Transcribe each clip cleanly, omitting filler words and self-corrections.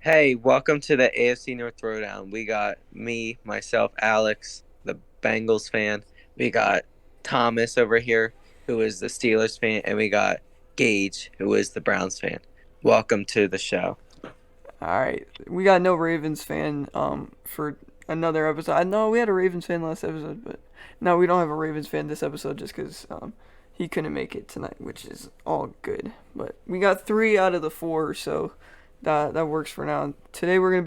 Hey, welcome to the AFC North Throwdown. We got me, myself, Alex, the Bengals fan. We got Thomas over here, who is the Steelers fan, and we got Gage, who is the Browns fan. Welcome to the show. All right, we got no Ravens fan for another episode. I know we had a Ravens fan last episode, but no, we don't have a Ravens fan this episode just because he couldn't make it tonight, which is all good. But we got three out of the four, so that works for now. Today we're gonna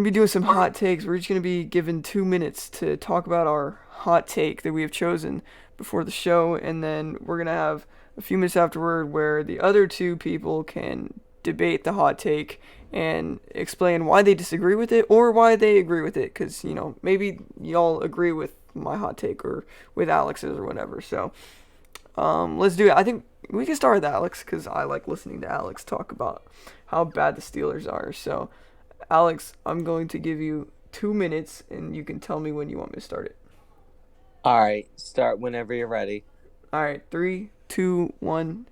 be doing some hot takes. We're just gonna be given 2 minutes to talk about our hot take that we have chosen before the show, and then we're gonna have a few minutes afterward where the other two people can debate the hot take and explain why they disagree with it or why they agree with it. Because maybe y'all agree with my hot take or with Alex's or whatever. So let's do it. I think we can start with Alex because I like listening to Alex talk about how bad the Steelers are. So Alex, I'm going to give you 2 minutes and you can tell me when you want me to start it. All right, start whenever you're ready. All right, three, two, one.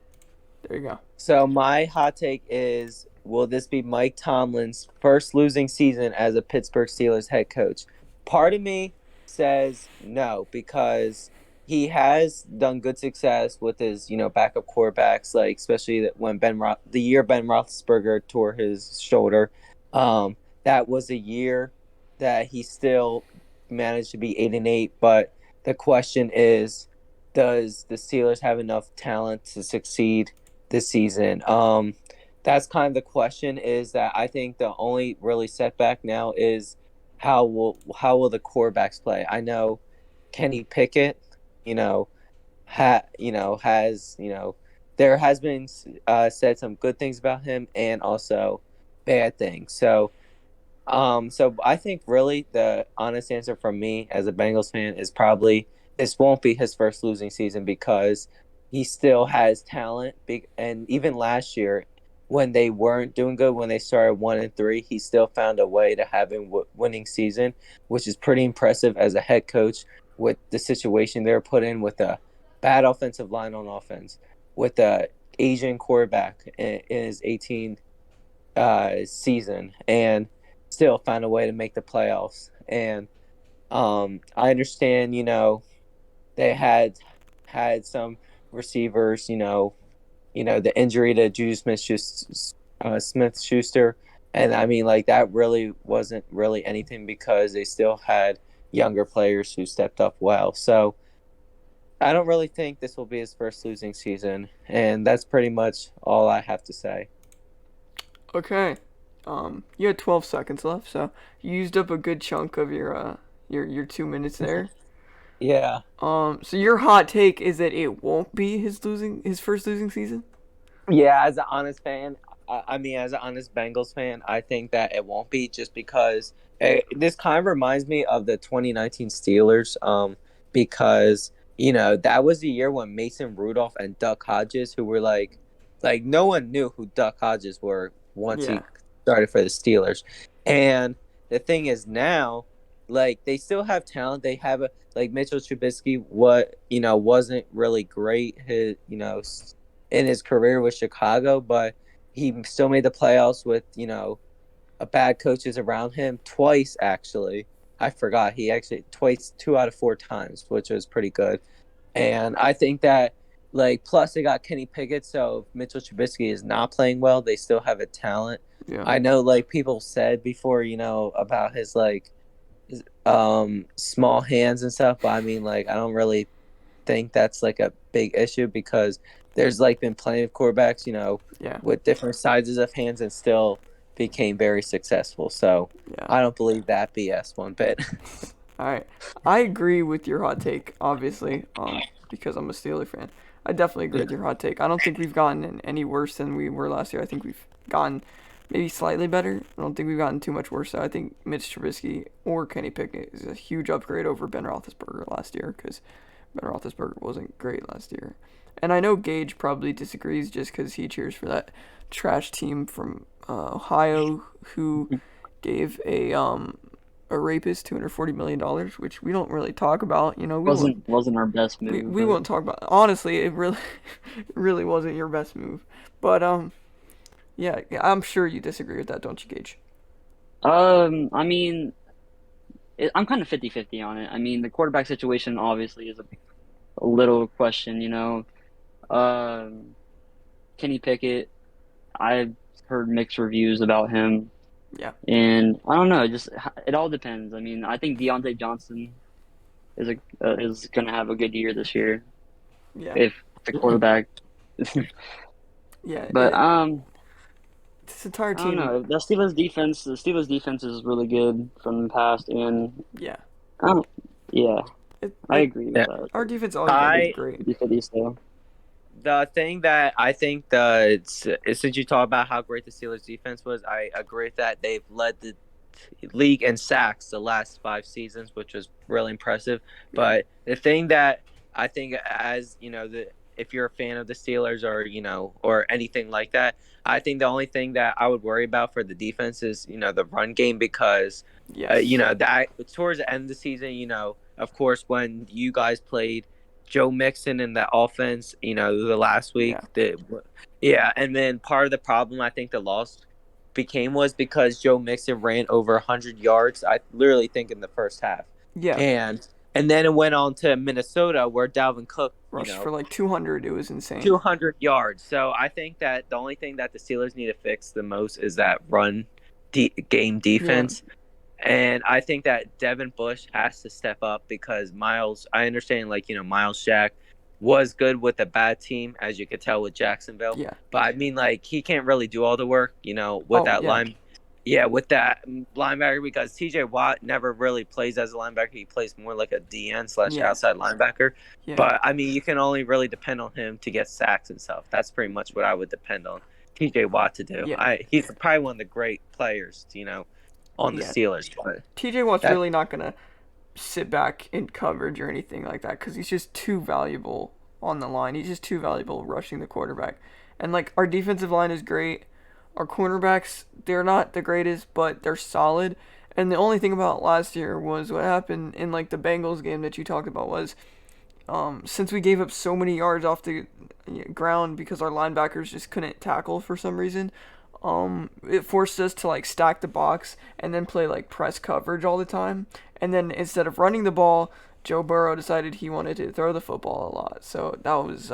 There you go. So, my hot take is, will this be Mike Tomlin's first losing season as a Pittsburgh Steelers head coach? Part of me says no, because he has done good success with his, backup quarterbacks, like especially when the year Ben Roethlisberger tore his shoulder. That was a year that he still managed to be 8-8. But the question is, does the Steelers have enough talent to succeed this season? That's kind of the question. Is that I think the only really setback now is how will the quarterbacks play? I know Kenny Pickett, you know, has there has been said some good things about him and also bad things. So I think really the honest answer from me as a Bengals fan is probably this won't be his first losing season because he still has talent. And even last year, when they weren't doing good, when they started 1-3, he still found a way to have a winning season, which is pretty impressive as a head coach with the situation they're put in with a bad offensive line on offense, with a Asian quarterback in his 18 season, and still find a way to make the playoffs. And I understand, they had some receivers, the injury to Juju Smith Schuster, and I mean, like that really wasn't really anything because they still had younger players who stepped up well. So I don't really think this will be his first losing season, and that's pretty much all I have to say. Okay. You had 12 seconds left, so you used up a good chunk of your 2 minutes there. Yeah. So your hot take is that it won't be his first losing season? Yeah, as an honest fan, I mean, as an honest Bengals fan, I think that it won't be just because this kind of reminds me of the 2019 Steelers, because that was the year when Mason Rudolph and Duck Hodges, who were like no one knew who Duck Hodges were once Yeah. he started for the Steelers, and the thing is now, like they still have talent. They have like Mitchell Trubisky, what wasn't really great. In his career with Chicago, but he still made the playoffs with, a bad coaches around him twice, actually. I forgot. He actually twice, 2 out of 4 times, which was pretty good. And I think that, like, plus they got Kenny Pickett, so if Mitchell Trubisky is not playing well, they still have a talent. Yeah. I know, like, people said before, about his, like, small hands and stuff, but I mean, like, I don't really think that's like a big issue because there's like been plenty of quarterbacks, Yeah. with different sizes of hands and still became very successful. So Yeah. I don't believe that BS one bit. All right. I agree with your hot take, obviously, because I'm a Steeler fan. I definitely agree with your hot take. I don't think we've gotten any worse than we were last year. I think we've gotten maybe slightly better. I don't think we've gotten too much worse. So I think Mitch Trubisky or Kenny Pickett is a huge upgrade over Ben Roethlisberger last year because Ben Roethlisberger wasn't great last year. And I know Gage probably disagrees just because he cheers for that trash team from Ohio who gave a rapist $240 million, which we don't really talk about. We won't Wasn't our best move, we but won't talk about. Honestly, it really it really wasn't your best move. But Yeah, I'm sure you disagree with that, don't you, Gage? I mean, I'm kind of 50-50 on it. I mean, the quarterback situation obviously is a little question, you know. Um, Kenny Pickett, I've heard mixed reviews about him, Yeah, and I don't know, just it all depends. I mean, I think Deontay Johnson is gonna have a good year this year yeah, if the quarterback. yeah. But This entire I don't team, know. The Steelers defense is really good from the past, and yeah. I don't, yeah, It, I it, agree with Yeah. that. our defense always been I great. 50-50 still. the thing that I think since you talk about how great the Steelers defense was, I agree with that. They've led the league in sacks the last 5 seasons, which was really impressive. Yeah, But the thing that I think, as the if you're a fan of the Steelers or or anything like that, I think the only thing that I would worry about for the defense is the run game because yes, that towards the end of the season, of course when you guys played Joe Mixon in the offense, the last yeah, week, yeah, and then part of the problem I think the loss became was because Joe Mixon ran over 100 yards. I literally think in the first half, yeah. and then it went on to Minnesota where Dalvin Cook, Rushed for like 200. It was insane. 200 yards. So I think that the only thing that the Steelers need to fix the most is that game Yeah, defense. And I think that Devin Bush has to step up because Miles, I understand, like, Miles Jack was good with a bad team, as you could tell with Jacksonville. yeah. But I mean, like, he can't really do all the work, with Oh, that yeah, line. Yeah, with that linebacker because TJ Watt never really plays as a linebacker. He plays more like a DN slash yeah, outside linebacker. yeah, But I mean, you can only really depend on him to get sacks and stuff. That's pretty much what I would depend on TJ Watt to do. yeah, He's probably one of the great players, on the yeah. Steelers. But TJ Watt's that really not gonna sit back in coverage or anything like that because he's just too valuable on the line. He's just too valuable rushing the quarterback. And like our defensive line is great. Our cornerbacks, they're not the greatest, but they're solid. And the only thing about last year was what happened in like the Bengals game that you talked about was since we gave up so many yards off the ground because our linebackers just couldn't tackle for some reason, it forced us to like stack the box and then play like press coverage all the time. And then instead of running the ball, Joe Burrow decided he wanted to throw the football a lot. So that was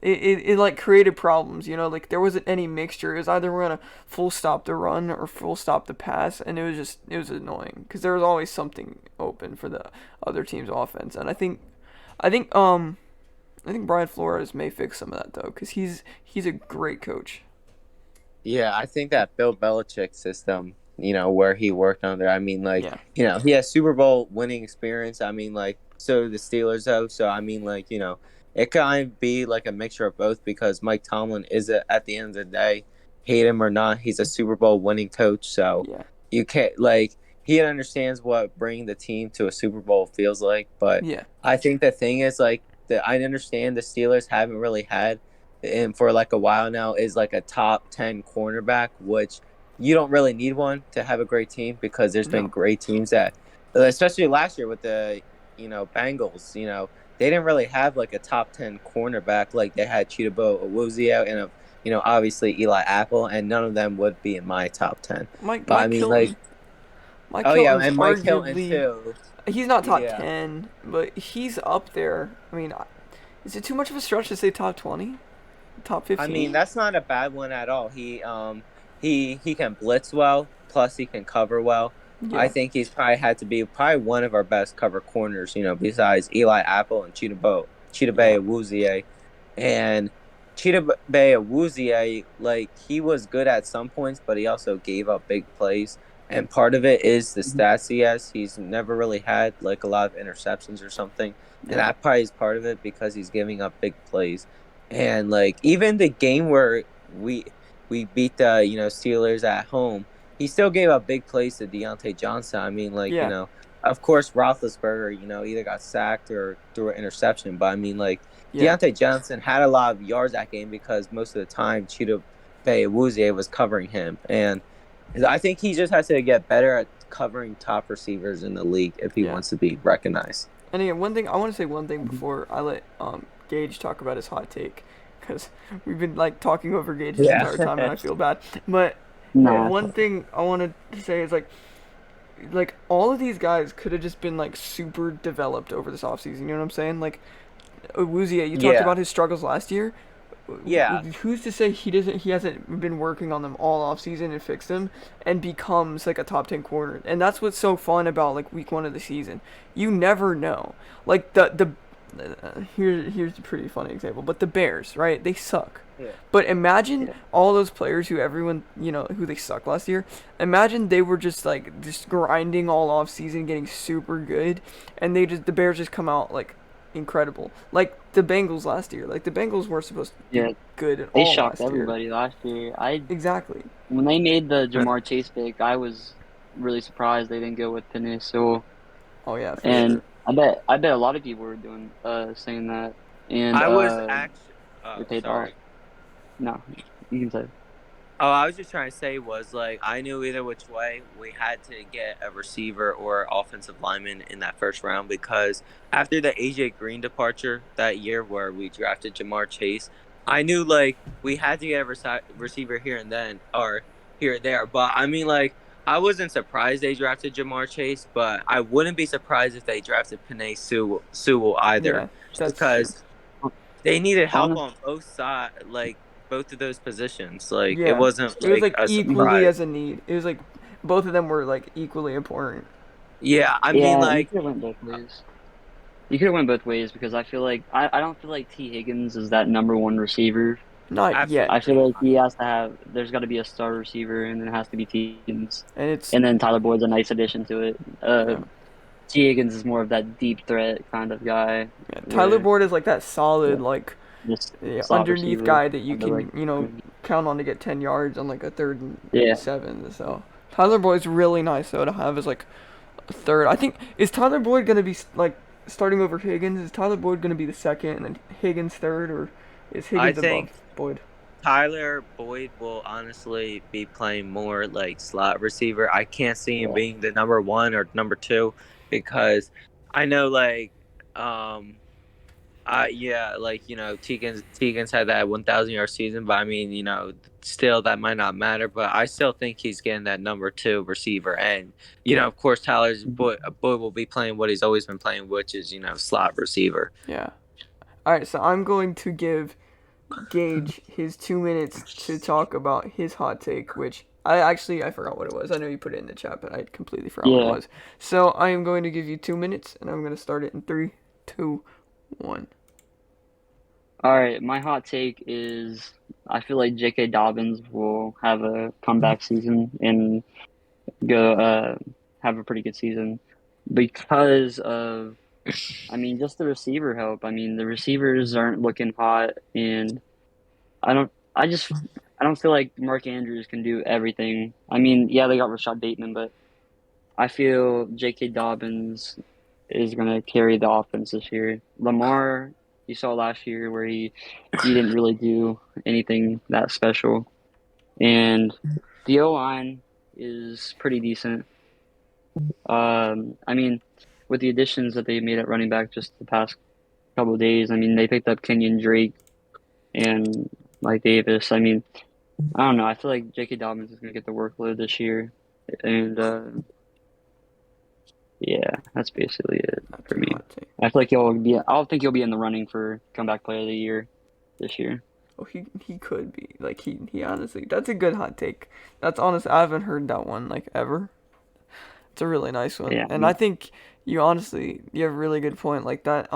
it like created problems, like there wasn't any mixture. It was either we're gonna full stop the run or full stop the pass, and it was annoying because there was always something open for the other team's offense. And I think I think Brian Flores may fix some of that though, because he's a great coach. Yeah, I think that Bill Belichick system, where he worked under, I mean, like, Yeah, he has Super Bowl winning experience. I mean, like, so do the Steelers have. So, I mean, like, it kind of be like a mixture of both because Mike Tomlin is, at the end of the day, hate him or not, he's a Super Bowl winning coach. So, yeah, you can't, like, he understands what bringing the team to a Super Bowl feels like. But yeah, I think the thing is, like, I understand the Steelers haven't really had and for like a while now is like a top 10 cornerback, which you don't really need one to have a great team because there's been no, great teams that, especially last year with the, Bengals, they didn't really have like a top 10 cornerback like they had Chidobe Awuzie and, obviously Eli Apple, and none of them would be in my top 10. But I Mike mean, like, Hilton. Mike oh yeah, Hilton's and Mike Hilton arguably too. he's not top Yeah. 10, but he's up there. I mean, is it too much of a stretch to say top 20, top I mean, 15? that's not a bad one at all. He can blitz well, plus he can cover well. I Yeah, think he's probably had to be probably one of our best cover corners, besides Eli Apple and Cheetah yeah, Bay Awuzie. And Cheetah Bay Awuzie, like, he was good at some points, but he also gave up big plays. And part of it is the stats he has. He's never really had like a lot of interceptions or something. And yeah, that probably is part of it because he's giving up big plays. And like even the game where we beat the Steelers at home, he still gave up big plays to Deontay Johnson. I mean, like yeah, of course Roethlisberger, either got sacked or threw an interception. But I mean, like yeah, Deontay Johnson had a lot of yards that game because most of the time Cheetah Bay Awuzie was covering him, and I think he just has to get better at covering top receivers in the league if he yeah. wants to be recognized. And again, one thing I want to say one thing before I let Gage talk about his hot take. because we've been like talking over Gage this Yeah. entire time, and I feel bad. But Nah, one thing I wanted to say is like all of these guys could have just been like super developed over this offseason. You know what I'm saying? Like Awuzie, you talked Yeah. about his struggles last year. Yeah. Who's to say he hasn't been working on them all off season and fixed them and becomes like a top 10 corner. And that's what's so fun about like week 1 of the season. You never know. Like here's a pretty funny example, but the Bears, right? They suck. Yeah. But imagine yeah, all those players who everyone, who they suck last year. Imagine they were just grinding all off season, getting super good, and the Bears just come out like incredible. Like the Bengals last year. Like the Bengals weren't supposed to be yeah. good at They all shocked last year. everybody last year. I Exactly. When they made the Jamar Chase pick, I was really surprised they didn't go with Penei Sewell, Oh yeah, for and sure. I bet a lot of people were doing saying that, and I was actually. it Oh, paid off. sorry. No, you can say. Oh, I was just trying to say was like I knew either which way we had to get a receiver or offensive lineman in that first round because after the AJ Green departure that year where we drafted Jamar Chase, I knew like we had to get a receiver here and then or here and there. But I mean, like I wasn't surprised they drafted Jamar Chase, but I wouldn't be surprised if they drafted Sewell either, Yeah, just that's true. because they needed help Honest, on both sides, like both of those positions. Like it Yeah, wasn't it was like like a equally surprise. as a need. It was like both of them were like equally important. Yeah, I mean, yeah, you like could have went both ways. You could have went both ways because I feel like I don't feel like T Higgins is that number one receiver. Not yet, I absolutely feel like not. he has to have. There's got to be a star receiver, and then it has to be T Higgins, and it's and then Tyler Boyd's a nice addition to it. yeah. T Higgins is more of that deep threat kind of guy, Yeah, Tyler where Boyd is like that solid yeah, like just slot underneath receiver guy that you under like can count on to get 10 yards on like a third and yeah. 7. So Tyler Boyd's really nice though to have as like a third. I think is Tyler Boyd gonna be like starting over Higgins? Is Tyler Boyd gonna be the second and then Higgins third, or is I Higgins above think Boyd? Tyler Boyd will honestly be playing more like slot receiver. I can't see him Yeah. being the number one or number two because I know like um yeah, like Tegan's had that 1,000 yard season, but I mean, still that might not matter. But I still think he's getting that number two receiver, and Yeah, of course, Boy will be playing what he's always been playing, which is slot receiver. yeah. All right, so I'm going to give Gage his 2 minutes to talk about his hot take, which I forgot what it was. I know you put it in the chat, but I completely forgot what it Yeah. was. So I am going to give you 2 minutes, and I'm going to start it in 3, 2, 1. All right. My hot take is I feel like J.K. Dobbins will have a comeback season and go have a pretty good season because of I mean just the receiver help. I mean the receivers aren't looking hot, and I don't. I don't feel like Mark Andrews can do everything. I mean, yeah, they got Rashad Bateman, but I feel J.K. Dobbins is gonna carry the offense this year. Lamar, you saw last year where he didn't really do anything that special, and the O line is pretty decent. I mean, with the additions that they made at running back just the past couple of days, I mean, they picked up Kenyon Drake and Mike Davis. I mean, I don't know. I feel like J.K. Dobbins is gonna get the workload this year, and yeah, that's basically it Not for too me. hot take. I feel like he'll be. I don't think he'll be in the running for comeback player of the year this year. Oh, he could be like he honestly. That's a good hot take. That's honest. I haven't heard that one like ever. It's a really nice one, Yeah, and I think you have a really good point. Like that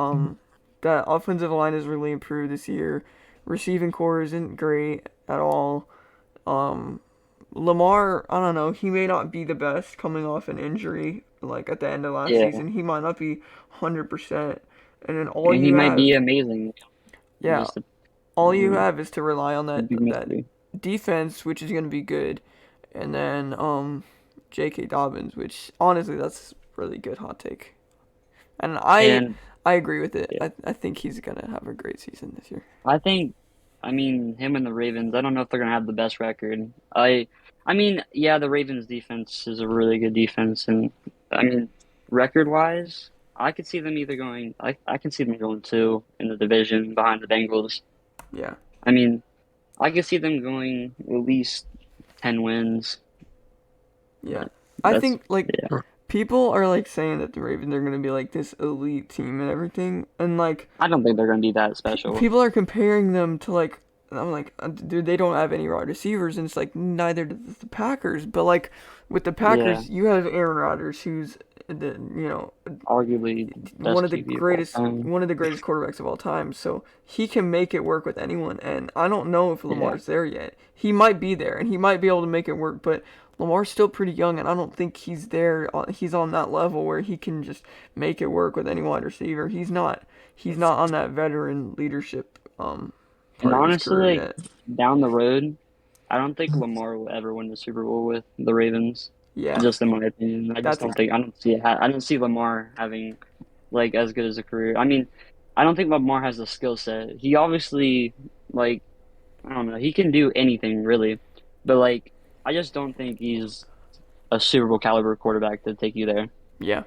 offensive line has really improved this year. Receiving core isn't great at all. Um, Lamar, I don't know. He may not be the best coming off an injury. Like at the end of last yeah, season, he might not be 100%. And then all and he you might be have, amazing. yeah, Just all you um, have is to rely on a that big that mystery. defense, which is gonna be good, and then J.K. Dobbins, which honestly that's really good hot take, and And I agree with it. yeah, I think he's gonna have a great season this year. I think. I mean, him and the Ravens. I don't know if they're gonna have the best record. I mean, yeah, the Ravens defense is a really good defense, and I mean, record wise, I could see them either going. I can see them going two in the division behind the Bengals. Yeah, I mean, I could see them going at least 10 wins, Yeah. but I that's think like yeah. people are like saying that the Ravens are gonna be like this elite team and everything, and like I don't think they're gonna be that special. people are comparing them to like. And I'm like, dude, they don't have any wide receivers, and it's like neither do the Packers. But like with the Yeah, Packers, you have Aaron Rodgers, who's the arguably best QB of all time. one of the greatest quarterbacks of all time. So he can make it work with anyone, and I don't know if Yeah, Lamar's there yet. He might be there, and he might be able to make it work, but Lamar's still pretty young, and I don't think he's there. He's on that level where he can just make it work with any wide receiver. He's not. He's not on that veteran leadership and part of his honestly, career like yet. down the road, I don't think Lamar will ever win the Super Bowl with the Ravens. Yeah, Just in my opinion, I just that's a don't think I don't see it. I don't see Lamar having like as good as a career. I mean, I don't think Lamar has the skill set. He obviously like I don't know. He can do anything really, but like I just don't think he's a Super Bowl caliber quarterback to take you there. yeah,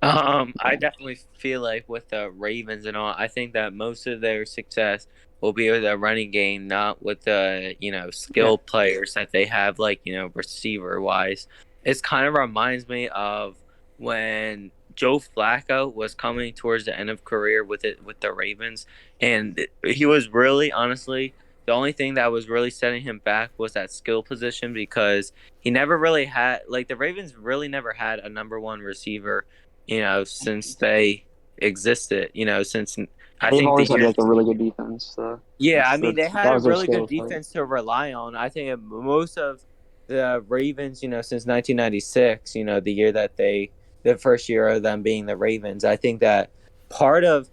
I definitely feel like with the Ravens and all, I think that most of their success will be with the running game, not with the, yeah, skill players that they have, like, receiver wise. It kind of reminds me of when Joe Flacco was coming towards the end of career with the Ravens, and he was really honestly the only thing that was really setting him back was that skill position because he never really had like the Ravens really never had a number one receiver since they existed, since I They've think the always had year. like a really good defense, so Yeah, I mean, they that had a was their really good skill set. defense to rely on. I think most of the Ravens, since 1996, the year that the first year of them being the Ravens, I think that part of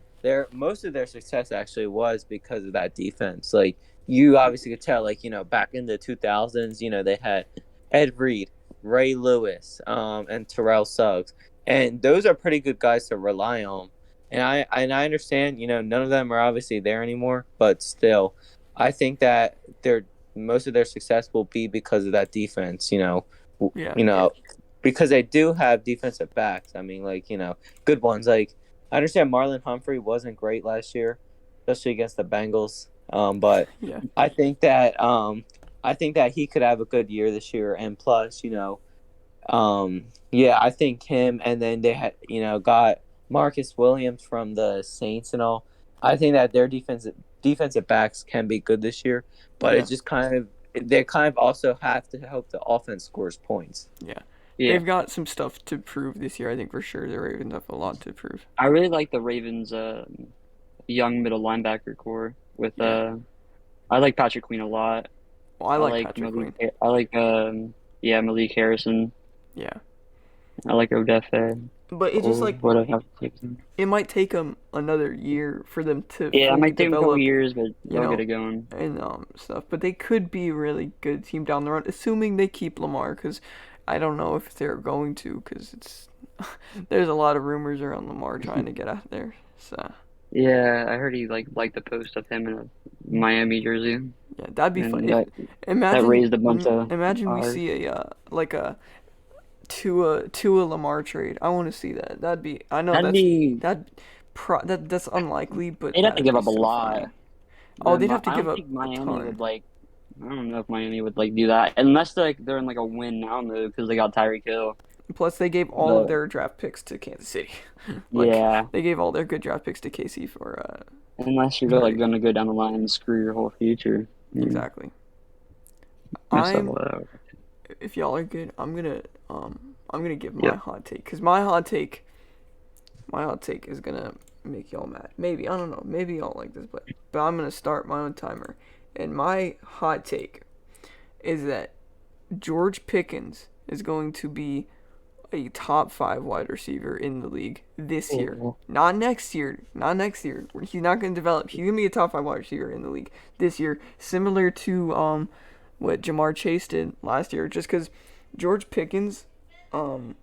most of their success actually was because of that defense. Like, you obviously could tell, like, back in the 2000s, they had Ed Reed, Ray Lewis, and Terrell Suggs. And those are pretty good guys to rely on. And I understand, none of them are obviously there anymore, but still, I think that most of their success will be because of that defense, yeah, you know, because they do have defensive backs. I mean, like, good ones. Like, I understand Marlon Humphrey wasn't great last year, especially against the Bengals. But yeah, I think that I think that he could have a good year this year, and plus, yeah, I think him, and then they had, got Marcus Williams from the Saints and all. I think that their defensive backs can be good this year, but it yeah, just kind of they kind of also have to help the offense scores points. yeah. Yeah, They've got some stuff to prove this year. I think for sure the Ravens have a lot to prove. I really like the Ravens' young middle linebacker core with Yeah. I like Patrick Queen a lot. Well, I I like like Patrick Queen. I like yeah, Malik Harrison. Yeah. I like Odefe. But it just Oh, like what I have to take them. it might take them another year for them to Yeah, it fully might take them a couple develop, years, but you they'll get know, it going. and stuff. But they could be a really good team down the road, assuming they keep Lamar. Because I don't know if they're going to, because it's there's a lot of rumors around Lamar trying to get out there. So Yeah, I heard he liked the post of him in a Miami jersey, yeah, that'd be fun. and If that raised a bunch of imagine we eyes. see a like a Tua Lamar trade. I want to see that. That'd be. I know That'd be that's unlikely, but they'd have to that'd give be up a so lot. funny. Oh, they'd have to I give don't up think a Miami ton. would like. I don't know if Miami would like do that unless they're in like a win now mode because they got Tyreek Hill. Plus, they gave all of But their draft picks to Kansas City. Like yeah, they gave all their good draft picks to KC for unless you're like Tyreek. gonna go down the line and screw your whole future, Exactly. mess up I'm. all that. If y'all are good, I'm gonna give my Yep. hot take because my hot take is gonna make y'all mad. Maybe I don't know. Maybe y'all like this, but I'm gonna start my own timer. And my hot take is that George Pickens is going to be a top 5 wide receiver in the league this year. Oh, Not next year. Not next year. He's not going to develop. He's going to be a top 5 wide receiver in the league this year, similar to what Jamar Chase did last year. Just because George Pickens um,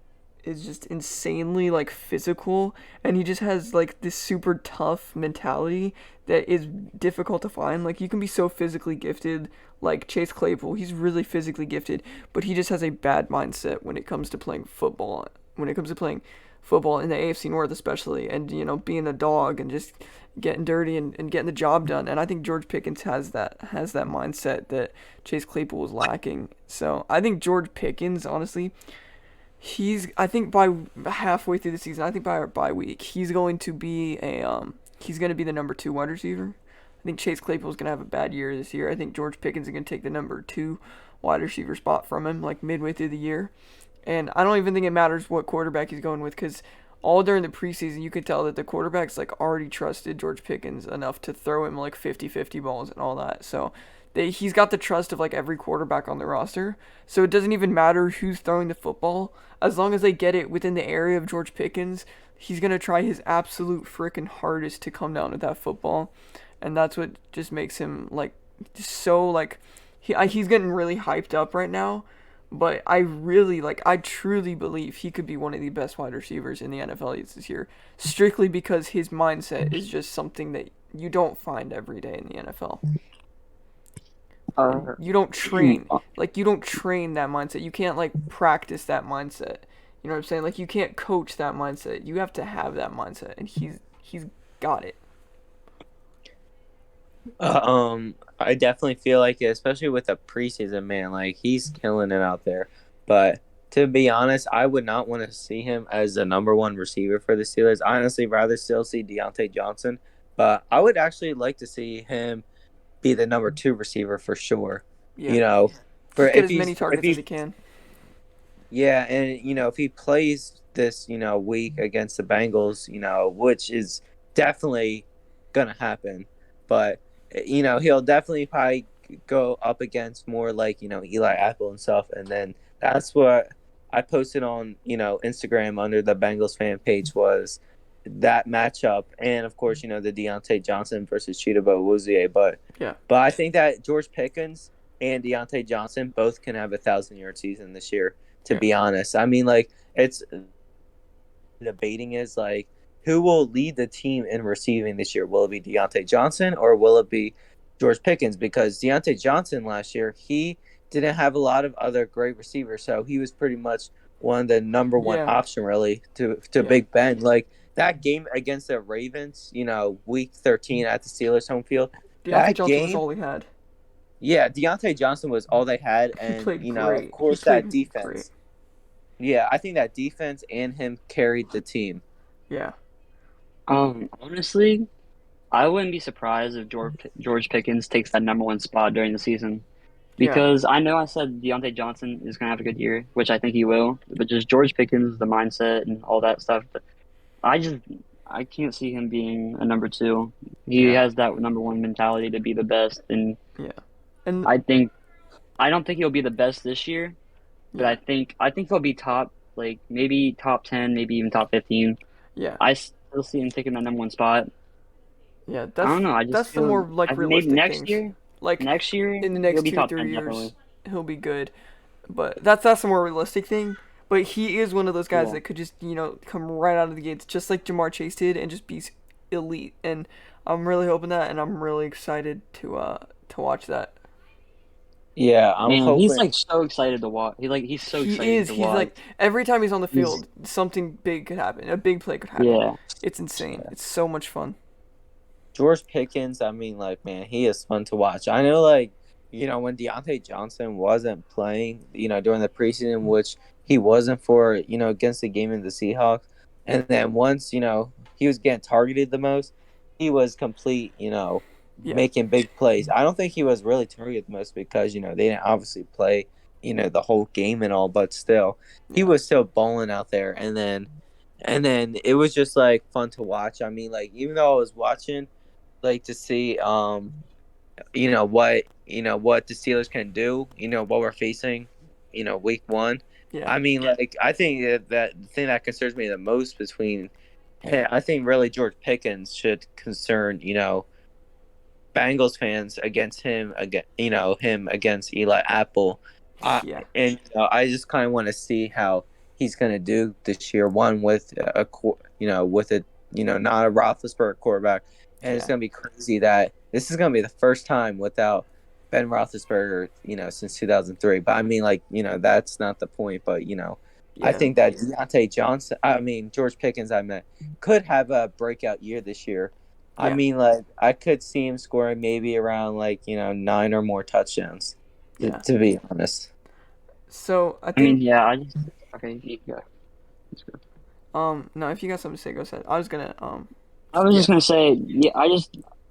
is just insanely like physical, and he just has like this super tough mentality that is difficult to find. Like you can be so physically gifted, like Chase Claypool, he's really physically gifted, but he just has a bad mindset when it comes to playing football. When it comes to playing football in the AFC North, especially, and being a dog and just getting dirty and getting the job done. And I think George Pickens has that mindset that Chase Claypool was lacking. So I think George Pickens, honestly, I think by halfway through the season, I think by our bye week, he's going to be the number 2 wide receiver. I think Chase Claypool's going to have a bad year this year. I think George Pickens is going to take the number 2 wide receiver spot from him like midway through the year. And I don't even think it matters what quarterback he's going with, because all during the preseason you could tell that the quarterbacks like already trusted George Pickens enough to throw him like 50-50 balls and all that. So he's got the trust of like every quarterback on the roster. So it doesn't even matter who's throwing the football. As long as they get it within the area of George Pickens, he's going to try his absolute freaking hardest to come down with that football. And that's what just makes him like so like he's getting really hyped up right now. But I truly believe he could be one of the best wide receivers in the NFL this year, strictly because his mindset is just something that you don't find every day in the NFL. And Uh, you don't train that mindset. You can't like practice that mindset. You know what I'm saying? Like you can't coach that mindset. You have to have that mindset, and he's got it. I definitely feel like it, especially with the preseason, man. Like he's killing it out there. But to be honest, I would not want to see him as the number 1 receiver for the Steelers. I honestly rather still see Deontay Johnson, but I would actually like to see him be the number 2 receiver for sure. Yeah. You know, for Just get if as many he's if targets as he he can. yeah, and if he plays this week against the Bengals, which is definitely gonna happen, but he'll definitely probably go up against more like Eli Apple and stuff, and then that's what I posted on Instagram under the Bengals fan page was that matchup, and of course the Deontay Johnson versus Chidobe Awuzie, Yeah. but I think that George Pickens and Deontay Johnson both can have 1,000-yard season this year. To Yeah. be honest, I mean, like it's debating is like who will lead the team in receiving this year? Will it be Deontay Johnson or will it be George Pickens? Because Deontay Johnson last year, he didn't have a lot of other great receivers, so he was pretty much one of the number 1 Yeah. option really to Yeah. Big Ben. Like that game against the Ravens, week 13 at the Steelers home field. Deontay That Johnson was game, all he had. yeah, Deontay Johnson was all they had, He and played of great. He course that played great. defense. Yeah, I think that defense and him carried the team. Yeah. honestly, I wouldn't be surprised if George Pickens takes that number 1 spot during the season. Yeah. Because I know I said Deontay Johnson is going to have a good year, which I think he will, but just George Pickens, the mindset and all that stuff. But I just I can't see him being a number 2. He Yeah. has that number 1 mentality to be the best, and Yeah. And I think I don't think he'll be the best this year, but yeah. I think he'll be top like maybe top 10, maybe even top 15. Yeah. I still see him taking that number 1 spot. Yeah. I That's don't know. I just that's the feel more like maybe realistic things. Like next year in the he'll next be two top three 10 years, definitely. he'll be good. But that's the more realistic thing. But he is one of those guys Yeah. that could just come right out of the gates, just like Jamar Chase did, and just be elite. And I'm really hoping that, and I'm really excited to watch that. Yeah, I'm Man, he's hoping. like so excited to watch. He's so He excited is. to He's watch. like every time he's on the He's field, something big could happen. A big play could happen. yeah. It's insane. It's so much fun. George Pickens, I mean, like, man, he is fun to watch. I know, like, when Deontay Johnson wasn't playing, during the preseason, which he wasn't for, against the game in the Seahawks. And then once, he was getting targeted the most, he was complete, Yeah. making big plays. I don't think he was really targeted the most because, they didn't obviously play, the whole game and all, but still, he Yeah. was still balling out there. And then it was just like fun to watch. I mean, like, even though I was watching, like to see what the Steelers can do, what we're facing, week 1. Yeah. I mean, like I think that the thing that concerns me the most between I think really George Pickens should concern, Bengals fans against him against Eli Apple. Yeah. And I just kind of want to see how he's going to do this year. One with with a not a Roethlisberger quarterback, and it's Yeah. going to be crazy that this is going to be the first time without Ben Roethlisberger, since 2003. But I mean, like that's not the point. But I Yeah, think that Deontay Johnson, I mean George Pickens, I meant, could have a breakout year this year. I yeah, mean, like I could see him scoring maybe around like 9 or more touchdowns. yeah. To be honest, So I I mean, think yeah, I just okay. Yeah, that's good. no, if you got something to say, go ahead. I was gonna I was yeah, just gonna say, yeah,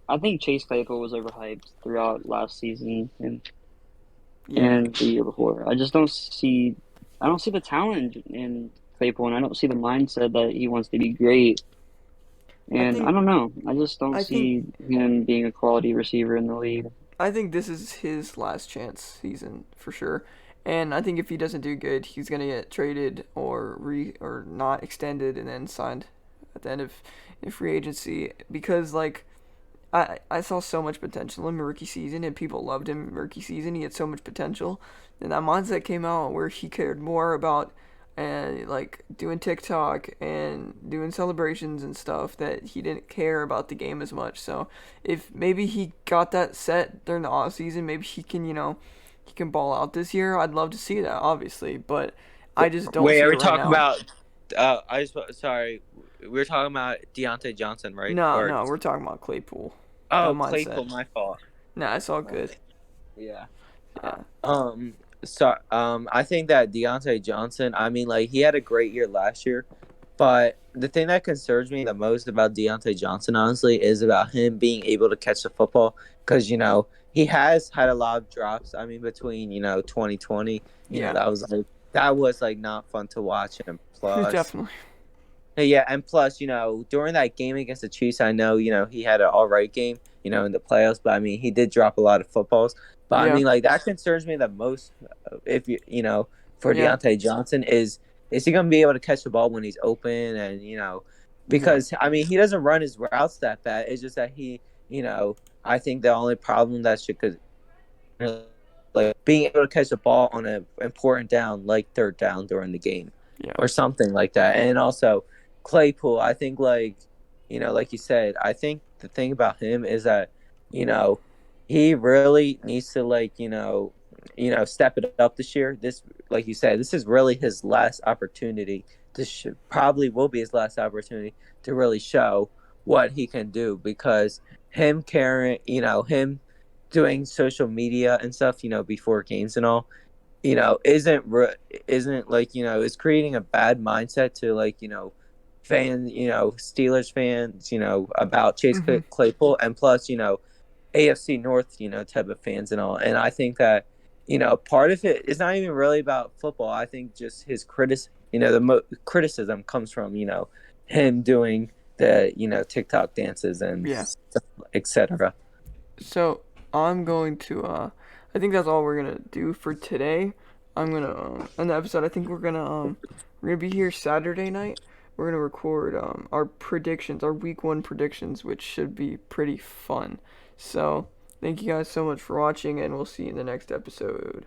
I think Chase Claypool was overhyped throughout last season yeah. and the year before. I don't see the talent in Claypool, and I don't see the mindset that he wants to be great. I And I think don't know. I just don't I think see him being a quality receiver in the league. I think this is his last chance season for sure. And I think if he doesn't do good, he's gonna get traded or not extended and then signed at the end of in free agency because like I saw so much potential in rookie season and people loved him in rookie season. He had so much potential. Then that mindset came out where he cared more about and like doing TikTok and doing celebrations and stuff that he didn't care about the game as much. So if maybe he got that set during the off season, maybe he can he can ball out this year. I'd love to see that, obviously, but I just don't wait, see are it we right talking now. about? I just sorry, we're talking about Deontay Johnson, right? No, Or no, we're talking about Claypool. That oh, mindset. Claypool, my fault. Nah, it's all good. Yeah. Uh, Yeah. um. I think that Deontay Johnson. I mean, like he had a great year last year, but the thing that concerns me the most about Deontay Johnson, honestly, is about him being able to catch the football. Because he has had a lot of drops. I mean, between 2020, Yeah. that was like not fun to watch. And plus, Definitely. yeah, and plus, during that game against the Chiefs, I know, he had an all right game, in the playoffs, but I mean, he did drop a lot of footballs. But I Yeah. mean, like that concerns me the most. If for Yeah. Deontay Johnson, is he going to be able to catch the ball when he's open, and Yeah. because I mean, he doesn't run his routes that bad. It's just that I think the only problem that should could like being able to catch the ball on an important down, like third down during the game, Yeah. or something like that. And also Claypool, I think like you said, I think the thing about him is that you know he really needs to step it up this year. This, like you said, this is really his last opportunity. This probably will be his last opportunity to really show what he can do because him carrying, him doing social media and stuff, before games and all, isn't like is creating a bad mindset to fans, Steelers fans, about Chase Mhm. Claypool, and plus AFC North, type of fans and all. And I think that part of it is not even really about football. I think just his criticism comes from him doing the TikTok dances and Yeah. stuff, etc. So I'm going to. I think that's all we're gonna do for today. I'm gonna end the episode. I think we're gonna be here Saturday night. We're gonna record our predictions, our week one predictions, which should be pretty fun. So thank you guys so much for watching, and we'll see you in the next episode.